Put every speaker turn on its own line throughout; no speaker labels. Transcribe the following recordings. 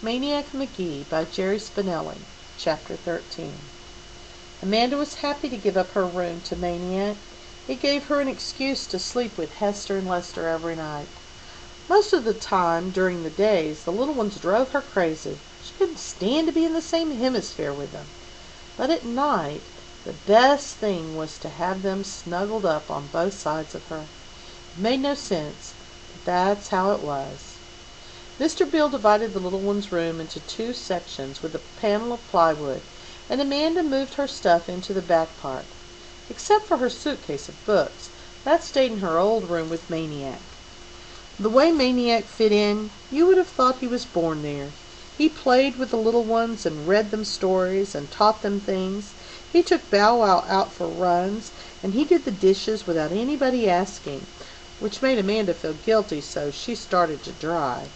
Maniac Magee by Spinellie, Chapter 13. Amanda was happy to give up her room to Maniac. It gave her an excuse to sleep with Hester and Lester every night. Most of the time during the days the little ones drove her crazy. She couldn't stand to be in the same hemisphere with them. But at night the best thing was to have them snuggled up on both sides of her. It made no sense, but that's how it was. Mr. Bill divided the little one's room into two sections with a panel of plywood, and Amanda moved her stuff into the back part. Except for her suitcase of books, that stayed in her old room with Maniac. The way Maniac fit in, you would have thought he was born there. He played with the little ones and read them stories and taught them things. He took Bow Wow out for runs, and he did the dishes without anybody asking, which made Amanda feel guilty, so she started to dry.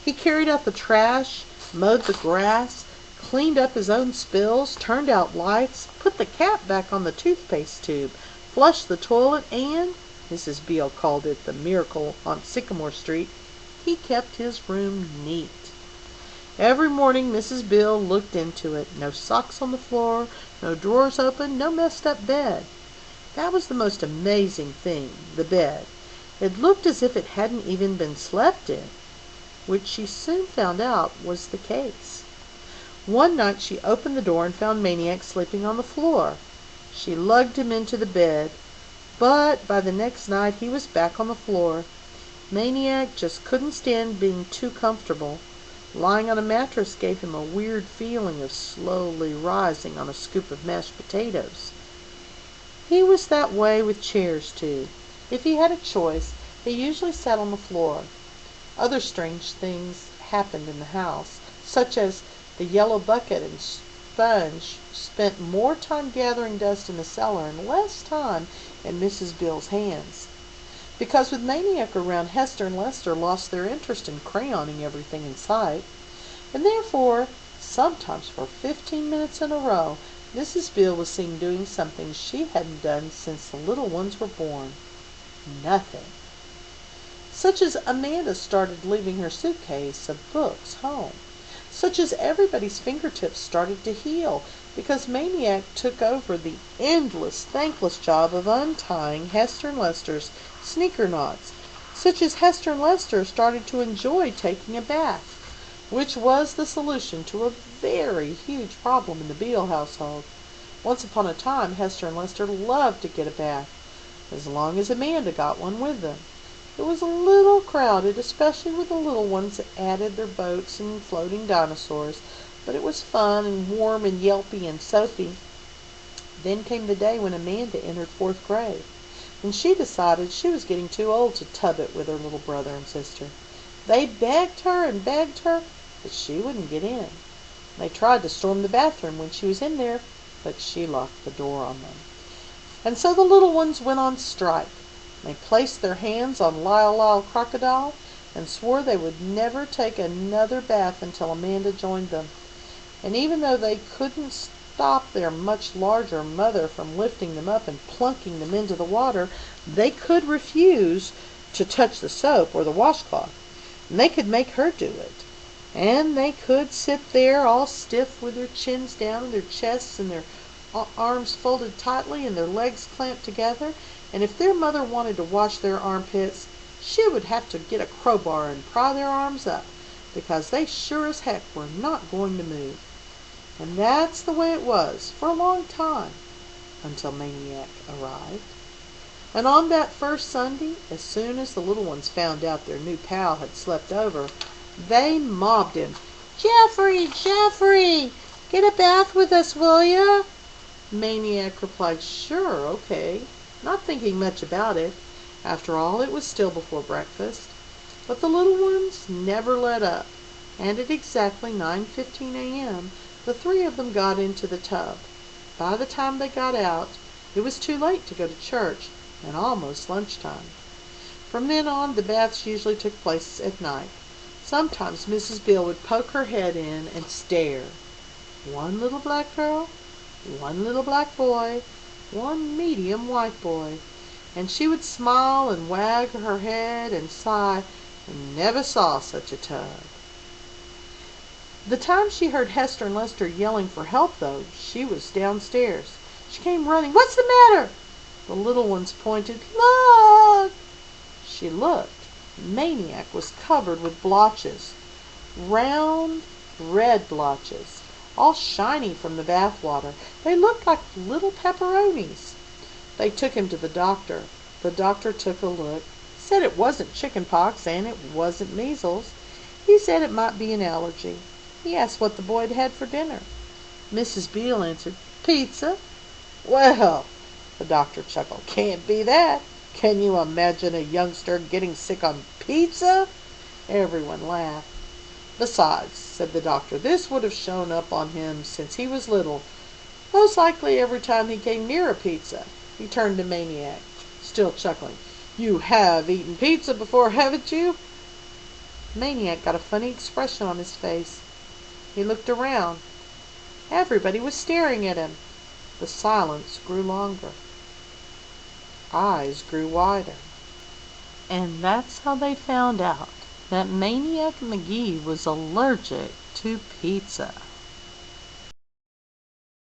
He carried out the trash, mowed the grass, cleaned up his own spills, turned out lights, put the cap back on the toothpaste tube, flushed the toilet, and, Mrs. Beale called it the miracle on Sycamore Street, he kept his room neat. Every morning Mrs. Beale looked into it. No socks on the floor, no drawers open, no messed up bed. That was the most amazing thing, the bed. It looked as if it hadn't even been slept in, which she soon found out was the case. One night she opened the door and found Maniac sleeping on the floor. She lugged him into the bed, but by the next night he was back on the floor. Maniac just couldn't stand being too comfortable. Lying on a mattress gave him a weird feeling of slowly rising on a scoop of mashed potatoes. He was that way with chairs, too. If he had a choice, he usually sat on the floor. Other strange things happened in the house, such as the yellow bucket and sponge spent more time gathering dust in the cellar and less time in Mrs. Beale's hands. Because with Maniac around, Hester and Lester lost their interest in crayoning everything in sight, and therefore, sometimes for 15 minutes in a row, Mrs. Beale was seen doing something she hadn't done since the little ones were born. Nothing. Such as Amanda started leaving her suitcase of books home. Such as everybody's fingertips started to heal because Maniac took over the endless, thankless job of untying Hester and Lester's sneaker knots. Such as Hester and Lester started to enjoy taking a bath, which was the solution to a very huge problem in the Beale household. Once upon a time, Hester and Lester loved to get a bath, as long as Amanda got one with them. It was a little crowded, especially with the little ones that added their boats and floating dinosaurs, but it was fun and warm and yelpy and soapy. Then came the day when Amanda entered 4th grade, and she decided she was getting too old to tub it with her little brother and sister. They begged her, but she wouldn't get in. They tried to storm the bathroom when she was in there, but she locked the door on them. And so the little ones went on strike. They placed their hands on Lyle Crocodile and swore they would never take another bath until Amanda joined them. And even though they couldn't stop their much larger mother from lifting them up and plunking them into the water, they could refuse to touch the soap or the washcloth, and they could make her do it. And they could sit there all stiff with their chins down and their chests and their arms folded tightly and their legs clamped together, and if their mother wanted to wash their armpits, she would have to get a crowbar and pry their arms up, because they sure as heck were not going to move. And that's the way it was for a long time, until Maniac arrived. And on that first Sunday, as soon as the little ones found out their new pal had slept over, they mobbed him. "Geoffrey, Geoffrey, get a bath with us, will ya?" Maniac replied, "Sure, okay," not thinking much about it. After all, it was still before breakfast. But the little ones never let up, and at exactly 9:15 a.m., the three of them got into the tub. By the time they got out, it was too late to go to church, and almost lunchtime. From then on, the baths usually took place at night. Sometimes Mrs. Beale would poke her head in and stare. One little black girl, one little black boy, one medium white boy, and she would smile and wag her head and sigh, and never saw such a tub. The time she heard Hester and Lester yelling for help, though, she was downstairs. She came running. "What's the matter?" The little ones pointed. "Look!" She looked. Maniac was covered with blotches, round red blotches, all shiny from the bath water. They looked like little pepperonis. They took him to the doctor. The doctor took a look, said it wasn't chicken pox and it wasn't measles. He said it might be an allergy. He asked what the boy had had for dinner. Mrs. Beale answered, "Pizza." "Well," the doctor chuckled, "can't be that. Can you imagine a youngster getting sick on pizza?" Everyone laughed. "Besides," said the doctor, "this would have shown up on him since he was little. Most likely every time he came near a pizza." He turned to Maniac, still chuckling. "You have eaten pizza before, haven't you?" Maniac got a funny expression on his face. He looked around. Everybody was staring at him. The silence grew longer. Eyes grew wider. And that's how they found out that Maniac Magee was allergic to pizza.